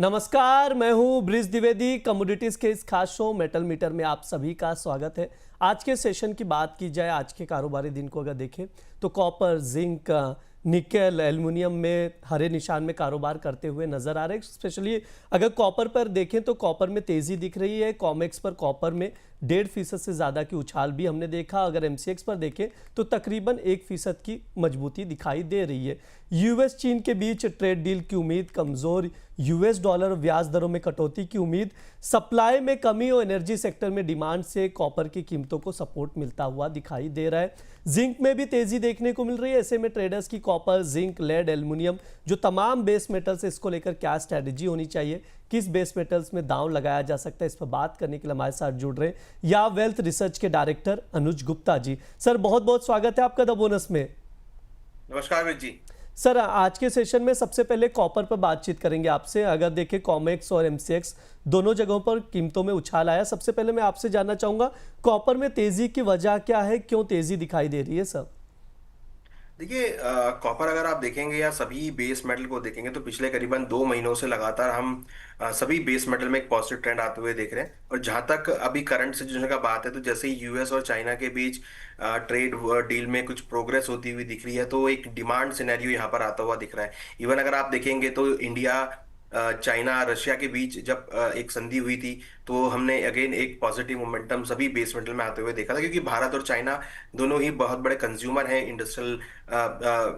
नमस्कार, मैं हूं ब्रिज द्विवेदी। कमोडिटीज के इस खास शो मेटल मीटर में आप सभी का स्वागत है। आज के सेशन की बात की जाए, आज के कारोबारी दिन को अगर देखें तो कॉपर, जिंक, निकेल, एल्युमिनियम में हरे निशान में कारोबार करते हुए नजर आ रहे हैं। स्पेशली अगर कॉपर पर देखें तो कॉपर में तेजी दिख रही है। कॉमेक्स पर कॉपर में 1.5% से ज़्यादा की उछाल भी हमने देखा। अगर एमसीएक्स पर देखें तो तकरीबन 1% की मजबूती दिखाई दे रही है। यूएस चीन के बीच ट्रेड डील की उम्मीद, कमज़ोर यूएस डॉलर, ब्याज दरों में कटौती की उम्मीद, सप्लाई में कमी और एनर्जी सेक्टर में डिमांड से कॉपर की कीमतों को सपोर्ट मिलता हुआ दिखाई दे रहा है। जिंक में भी तेजी देखने को मिल रही है। ऐसे में ट्रेडर्स की कॉपर, जिंक, लेड, एल्युमिनियम जो तमाम बेस मेटल्स, इसको लेकर क्या स्ट्रैटेजी होनी चाहिए, किस बेस मेटल्स में दांव लगाया जा सकता है, इस पर बात करने के लिए हमारे साथ जुड़ रहे हैं या वेल्थ रिसर्च के डायरेक्टर अनुज गुप्ता जी। सर, बहुत बहुत स्वागत है आपका द बोनस में। नमस्कार जी। सर, आज के सेशन में सबसे पहले कॉपर पर बातचीत करेंगे आपसे। अगर देखें कॉमेक्स और एमसीएक्स दोनों जगहों पर कीमतों में उछाल आया। सबसे पहले मैं आपसे जानना चाहूंगा, कॉपर में तेजी की वजह क्या है, क्यों तेजी दिखाई दे रही है सर? देखिए, कॉपर अगर आप देखेंगे या सभी बेस मेटल को देखेंगे तो पिछले करीबन 2 महीनों से लगातार हम सभी बेस मेटल में एक पॉजिटिव ट्रेंड आते हुए देख रहे हैं। और जहां तक अभी करंट सिचुएशन का बात है तो जैसे ही यूएस और चाइना के बीच ट्रेड डील में कुछ प्रोग्रेस होती हुई दिख रही है तो एक डिमांड सिनेरियो यहाँ पर आता हुआ दिख रहा है। इवन अगर आप देखेंगे तो इंडिया, चाइना, रशिया के बीच जब एक संधि हुई थी तो हमने अगेन एक पॉजिटिव मोमेंटम सभी बेस मेटल में आते हुए देखा था, क्योंकि भारत और चाइना दोनों ही बहुत बड़े कंज्यूमर हैं इंडस्ट्रियल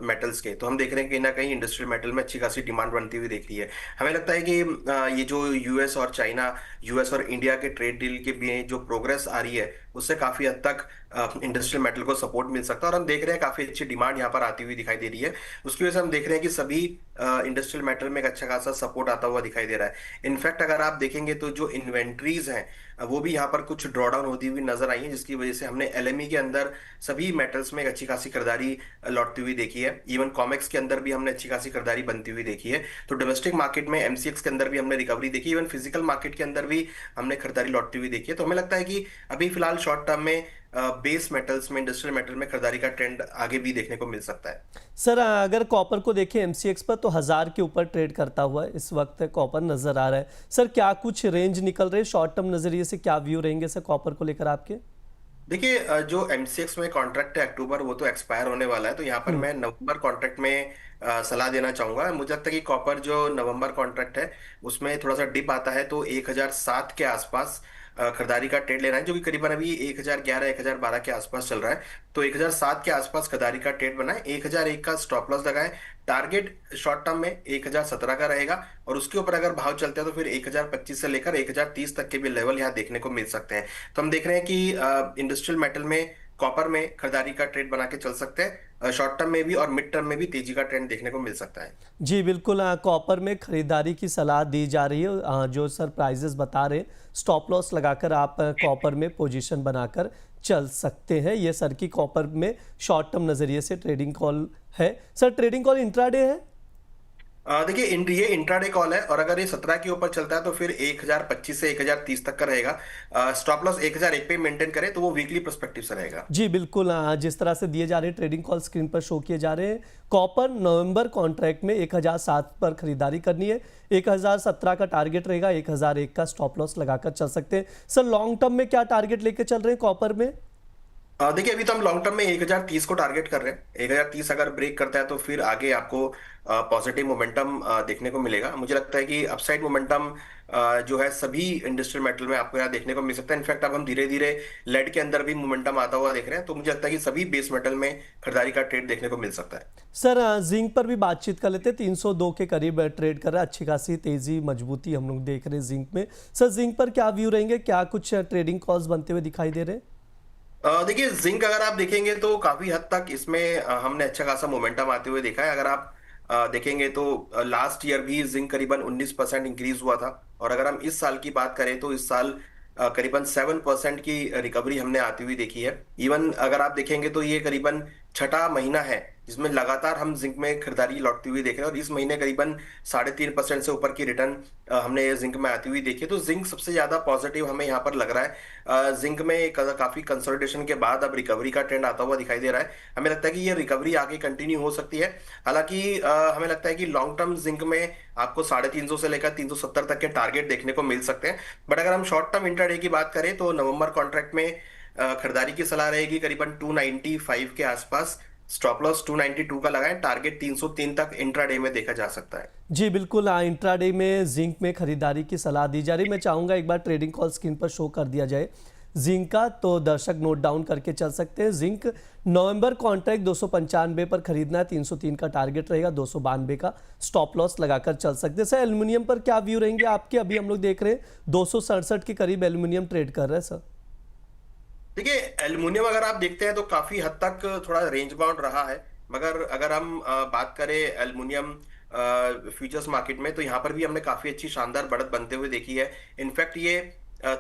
मेटल्स के। तो हम देख रहे हैं कि ना कहीं इंडस्ट्रियल मेटल में अच्छी खासी डिमांड बनती हुई देख रही है। हमें लगता है कि ये जो यूएस और चाइना, यूएस और इंडिया के ट्रेड डील के बीच जो प्रोग्रेस आ रही है उससे काफी हद तक इंडस्ट्रियल मेटल को सपोर्ट मिल सकता है। और हम देख रहे हैं काफी अच्छी डिमांड यहाँ पर आती हुई दिखाई दे रही है। उसकी वजह से हम देख रहे हैं कि सभी इंडस्ट्रियल मेटल में एक अच्छा खासा सपोर्ट आता हुआ दिखाई दे रहा है। इनफैक्ट अगर आप देखेंगे तो जो इन्वेंट्रीज हैं वो भी यहाँ पर कुछ ड्रॉडाउन होती हुई नजर आई है, जिसकी वजह से हमने एलएमई के अंदर सभी मेटल्स में एक अच्छी खासी खरीदारी लौटती हुई देखी है। इवन कॉमेक्स के अंदर भी हमने अच्छी खासी खरीदारी बनती हुई देखी है। तो डोमेस्टिक मार्केट में एमसीएक्स के अंदर भी हमने रिकवरी देखी, इवन फिजिकल मार्केट के अंदर भी हमने खरीदारी लौटती हुई देखी है। तो हमें लगता है कि अभी फिलहाल शॉर्ट टर्म में बेस मेटल्स में, इंडस्ट्रियल मेटल में खरीदारी का ट्रेंड आगे भी देखने को मिल सकता है। सर, अगर कॉपर को देखें एमसीएक्स पर तो 1000 के ऊपर ट्रेड करता हुआ इस वक्त कॉपर नजर आ रहा है। सर, क्या कुछ रेंज निकल रहे, शॉर्ट टर्म नजरिए से क्या व्यू रहेंगे सर कॉपर को लेकर आपके? देखिए, जो एमसीएक्स में कॉन्ट्रैक्ट है अक्टूबर, वो तो एक्सपायर होने वाला है। तो यहाँ पर मैं नवंबर कॉन्ट्रैक्ट में सलाह देना चाहूंगा। मुझे लगता है कि कॉपर जो नवंबर कॉन्ट्रैक्ट है उसमें थोड़ा सा डिप आता है तो 1007 के आसपास खरीदारी का ट्रेड लेना है, जो कि करीबन अभी 1011 1012 के आसपास चल रहा है। तो 1007 के आसपास खरीदारी का ट्रेड बनाए, 1001 का स्टॉप लॉस लगाए। टारगेट शॉर्ट टर्म में 1017 का रहेगा और उसके ऊपर अगर भाव चलते हैं तो फिर 1025 से लेकर 1030 तक के भी लेवल यहाँ देखने को मिल सकते हैं। तो हम देख रहे हैं कि इंडस्ट्रियल मेटल में, कॉपर में खरीदारी का ट्रेड बना के चल सकते हैं। शॉर्ट टर्म में भी और मिड टर्म में भी तेजी का ट्रेंड देखने को मिल सकता है। जी बिल्कुल, कॉपर में खरीदारी की सलाह दी जा रही है। जो सर प्राइजेस बता रहे हैं, स्टॉप लॉस लगाकर आप कॉपर में पोजीशन बनाकर चल सकते हैं। ये सर की कॉपर में शॉर्ट टर्म नजरिए से ट्रेडिंग कॉल है। सर, ट्रेडिंग कॉल इंट्राडे है? देखिए, ये इंट्राडे कॉल है और अगर ये 17 के ऊपर चलता है तो फिर 1025 से 1030 तक का रहेगा। स्टॉप लॉस 1001 पे मेंटेन करें तो वो वीकली पर्सपेक्टिव से रहेगा। जी बिल्कुल, जिस तरह से दिए जा रहे हैं ट्रेडिंग कॉल स्क्रीन पर शो किए जा रहे हैं। कॉपर नवंबर कॉन्ट्रैक्ट में 1007 पर खरीदारी करनी है, 1017 का टारगेट रहेगा, 1001 का स्टॉप लॉस लगाकर चल सकते हैं। सर, लॉन्ग टर्म में क्या टारगेट लेके चल रहे हैं कॉपर में? देखिए, अभी तो हम लॉन्ग टर्म में 1030 को टारगेट कर रहे हैं। 1030 अगर ब्रेक करता है तो फिर आगे आपको पॉजिटिव मोमेंटम देखने को मिलेगा। मुझे लगता है कि अपसाइड मोमेंटम जो है सभी इंडस्ट्रियल मेटल में आपको यहाँ देखने को मिल सकता है। इनफैक्ट अब हम धीरे धीरे लेड के अंदर भी मोमेंटम आता हुआ देख रहे हैं। तो मुझे लगता है कि सभी बेस मेटल में खरीदारी का ट्रेड देखने को मिल सकता है। सर, जिंक पर भी बातचीत कर लेते हैं। 302 के करीब ट्रेड कर रहा है, अच्छी खासी तेजी मजबूती हम लोग देख रहे हैं जिंक में। सर, जिंक पर क्या व्यू रहेंगे, क्या कुछ ट्रेडिंग कॉल्स बनते हुए दिखाई दे रहे हैं? देखिए, जिंक अगर आप देखेंगे तो काफी हद तक इसमें हमने अच्छा खासा मोमेंटम आते हुए देखा है। अगर आप देखेंगे तो लास्ट ईयर भी जिंक करीबन 19% इंक्रीज हुआ था। और अगर हम इस साल की बात करें तो इस साल करीबन 7% की रिकवरी हमने आती हुई देखी है। इवन अगर आप देखेंगे तो ये करीबन छठा महीना है जिसमें लगातार हम जिंक में खरीदारी लौटती हुई देख रहे हैं, और इस महीने करीबन 3.5% से ऊपर की रिटर्न हमने जिंक में आती हुई देखी है। तो जिंक सबसे ज्यादा पॉजिटिव हमें यहाँ पर लग रहा है। जिंक में काफी कंसोलिडेशन के बाद अब रिकवरी का ट्रेंड आता हुआ दिखाई दे रहा है। हमें लगता है कि ये रिकवरी आगे कंटिन्यू हो सकती है। हालांकि हमें लगता है कि लॉन्ग टर्म जिंक में आपको 350 से लेकर 370 तक के टारगेट देखने को मिल सकते हैं। बट अगर हम शॉर्ट टर्म इंट्राडे की बात करें तो नवंबर कॉन्ट्रैक्ट में खरीदारी की सलाह रहेगी करीबन 295 के आसपास। स्टॉप लॉस 292 का लगाएं, टारगेट 303 तक इंट्राडे में देखा जा सकता है। जी बिल्कुल, हाँ, इंट्राडे में जिंक में खरीदारी की सलाह दी जा रही। मैं चाहूंगा एक बार ट्रेडिंग कॉल स्क्रीन पर शो कर दिया जाए जिंक का, तो दर्शक नोट डाउन करके चल सकते हैं। जिंक नवंबर कॉन्ट्रैक्ट 295 पर खरीदना है, 303 का टारगेट रहेगा, 292 का स्टॉप लॉस लगाकर चल सकते हैं। सर एल्यूमिनियम पर क्या व्यू रहेंगे आपके? अभी हम लोग देख रहे हैं 267 के करीब एल्यूमिनियम ट्रेड कर रहे हैं सर। देखिए, एल्युमिनियम अगर आप देखते हैं तो काफी हद तक थोड़ा रेंज बाउंड रहा है। मगर अगर हम बात करें एल्युमिनियम फ्यूचर्स मार्केट में, तो यहाँ पर भी हमने काफी अच्छी शानदार बढ़त बनते हुए देखी है। इनफैक्ट ये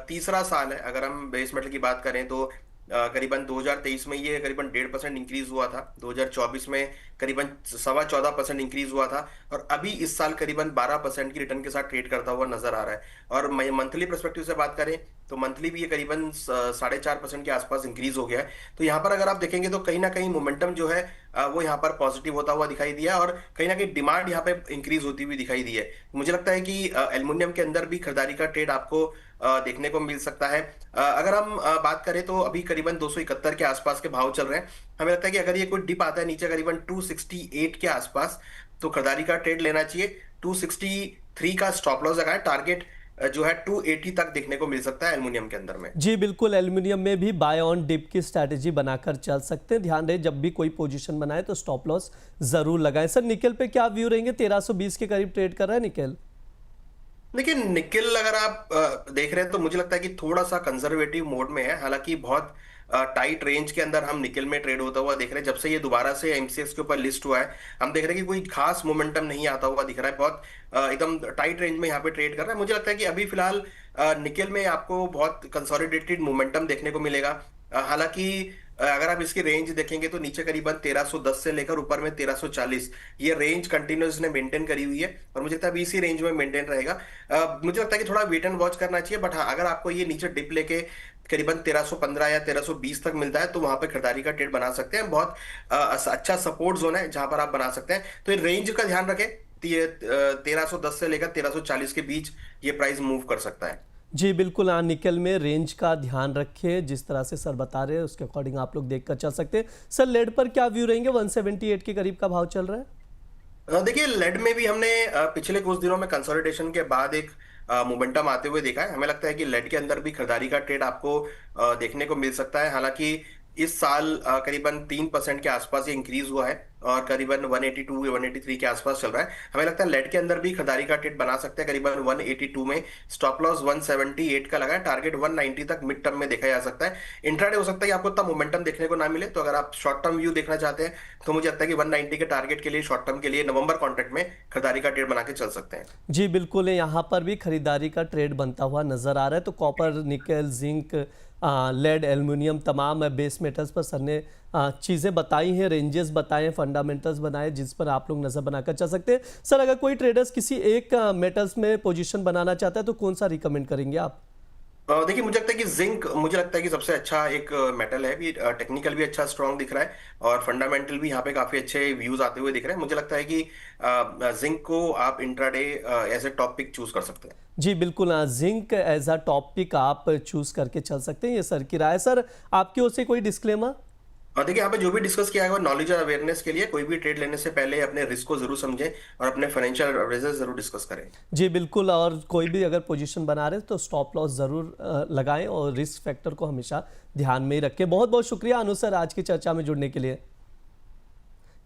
तीसरा साल है। अगर हम बेस मेटल की बात करें तो करीबन 2023 में ये करीबन 1.5% इंक्रीज हुआ था, 2024 में करीबन 14.25% इंक्रीज हुआ था, और अभी इस साल करीबन 12% की रिटर्न के साथ ट्रेड करता हुआ नजर आ रहा है। और मंथली परस्पेक्टिव से बात करें तो मंथली भी ये करीबन 4.5% के आसपास इंक्रीज हो गया है। तो यहाँ पर अगर आप देखेंगे तो कहीं ना कहीं मोमेंटम जो है वो यहाँ पर पॉजिटिव होता हुआ दिखाई दिया, और कहीं ना कहीं डिमांड यहाँ पे इंक्रीज होती हुई दिखाई दी है। मुझे लगता है कि एल्युमिनियम के अंदर भी खरीदारी का ट्रेड आपको देखने को मिल सकता है। अगर हम बात करें तो अभी करीबन 271 के आसपास के भाव चल रहे हैं। हमें लगता है कि अगर ये कोई डिप आता है नीचे करीबन 268 के आसपास, तो खरीदारी का ट्रेड लेना चाहिए। 263 का स्टॉप लॉस लगाए, टारगेट जो है 280 तक देखने को मिल सकता है एल्युमिनियम के अंदर में। जी बिल्कुल, एल्यूमिनियम में भी बाय ऑन डिप की स्ट्रैटेजी बनाकर चल सकते हैं। ध्यान रहे जब भी कोई पोजीशन बनाए तो स्टॉप लॉस जरूर लगाएं। सर निकेल पे क्या व्यू रहेंगे? 1320 के करीब ट्रेड कर रहा है निकेल। देखिए, निकेल अगर आप देख रहे हैं तो मुझे लगता है कि थोड़ा सा कंजर्वेटिव मोड में है। हालांकि बहुत टाइट रेंज के अंदर हम निकेल में ट्रेड होता हुआ देख रहे हैं। जब से ये दोबारा से एमसीएक्स के ऊपर लिस्ट हुआ है, हम देख रहे हैं कि कोई खास मोमेंटम नहीं आता हुआ दिख रहा है। बहुत एकदम टाइट रेंज में यहाँ पे ट्रेड कर रहा है। मुझे लगता है कि अभी फिलहाल निकेल में आपको बहुत कंसोलिडेटेड मोमेंटम देखने को मिलेगा। हालांकि अगर आप इसकी रेंज देखेंगे तो नीचे करीबन 1310 से लेकर ऊपर में 1340, ये रेंज कंटिन्यूस ने मेंटेन करी हुई है, और मुझे लगता है अभी इसी रेंज में मेंटेन रहेगा। मुझे लगता है कि थोड़ा वेट एंड वॉच करना चाहिए। बट हाँ, अगर आपको ये नीचे डिप लेके करीबन 1315 या 1320 तक मिलता है तो वहां पे खरीदारी का ट्रेड बना सकते हैं। बहुत अच्छा सपोर्ट जोन है जहां पर आप बना सकते हैं। तो ये रेंज का ध्यान रखें, 1310 से लेकर 1340 के बीच ये प्राइस मूव कर सकता है। जी बिल्कुल, हाँ, निकेल में रेंज का ध्यान रखिए। जिस तरह से सर बता रहे हैं उसके अकॉर्डिंग आप लोग देखकर चल सकते हैं। सर लेड पर क्या व्यू रहेंगे? 178 के करीब का भाव चल रहा है। देखिए, लेड में भी हमने पिछले कुछ दिनों में कंसोलिडेशन के बाद एक मोमेंटम आते हुए देखा है। हमें लगता है कि लेड के अंदर भी खरीदारी का ट्रेड आपको देखने को मिल सकता है। हालांकि इस साल करीबन 3% के आसपास ये इंक्रीज हुआ है, और करीबन 182 या 183 के आसपास चल रहा है। हमें लगता है लेड के अंदर भी खरीदारी का ट्रेड बना सकते हैं करीबन 182 में। स्टॉप लॉस 178 का लगाए, टारगेट 190 तक मिड टर्म में देखा जा सकता है। इंट्राडे हो सकता है कि आपको इतना मोमेंटम देखने को ना मिले, तो अगर आप शॉर्ट टर्म व्यू देखना चाहते हैं तो मुझे लगता है कि 190 के टारगेट के लिए शॉर्ट टर्म के लिए नवंबर कॉन्ट्रैक्ट में खरीदारी का ट्रेड बना के चल सकते हैं। जी बिल्कुल, यहाँ पर भी खरीदारी का ट्रेड बनता हुआ नजर आ रहा है। तो copper, nickel, zinc, lead, aluminium, तमाम बेस मेटल्स पर सर ने चीज़ें बताई हैं, रेंजेस बताए हैं, फंडामेंटल्स बनाए, जिस पर आप लोग नज़र बनाकर चल सकते हैं। सर अगर कोई ट्रेडर्स किसी एक मेटल्स में पोजीशन बनाना चाहता है तो कौन सा रिकमेंड करेंगे आप? देखिए, मुझे लगता है कि जिंक मुझे लगता है कि सबसे अच्छा एक मेटल है। भी टेक्निकल भी अच्छा स्ट्रांग दिख रहा है, और फंडामेंटल भी यहाँ पे काफी अच्छे व्यूज आते हुए दिख रहे हैं। मुझे लगता है कि जिंक को आप intraday as a top pick choose कर सकते हैं। जी बिल्कुल, जिंक एज अ टॉपिक आप चूज करके चल सकते हैं। ये सर की राय। सर आपकी ओर से कोई डिस्क्लेमर? और देखिए, यहाँ पे जो भी डिस्कस किया है वो नॉलेज और अवेयरनेस के लिए। कोई भी ट्रेड लेने से पहले अपने रिस्क को जरूर समझें और अपने फाइनेंशियल रिजल्ट जरूर डिस्कस करें। जी बिल्कुल, और कोई भी अगर पोजीशन बना रहे तो स्टॉप लॉस ज़रूर लगाएं, और रिस्क फैक्टर को हमेशा ध्यान में ही रखें। बहुत बहुत शुक्रिया अनु सर आज की चर्चा में जुड़ने के लिए।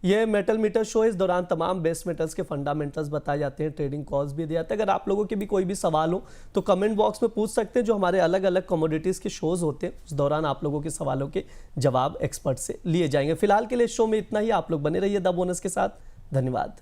यह मेटल मीटर शो, इस दौरान तमाम बेस मेटल्स के फंडामेंटल्स बताए जाते हैं, ट्रेडिंग कॉल्स भी दिए जाते हैं। अगर आप लोगों के भी कोई भी सवाल हो तो कमेंट बॉक्स में पूछ सकते हैं। जो हमारे अलग अलग कमोडिटीज़ के शोज़ होते हैं उस दौरान आप लोगों के सवालों के जवाब एक्सपर्ट से लिए जाएंगे। फिलहाल के लिए शो में इतना ही। आप लोग बने रहिए द बोनस के साथ। धन्यवाद।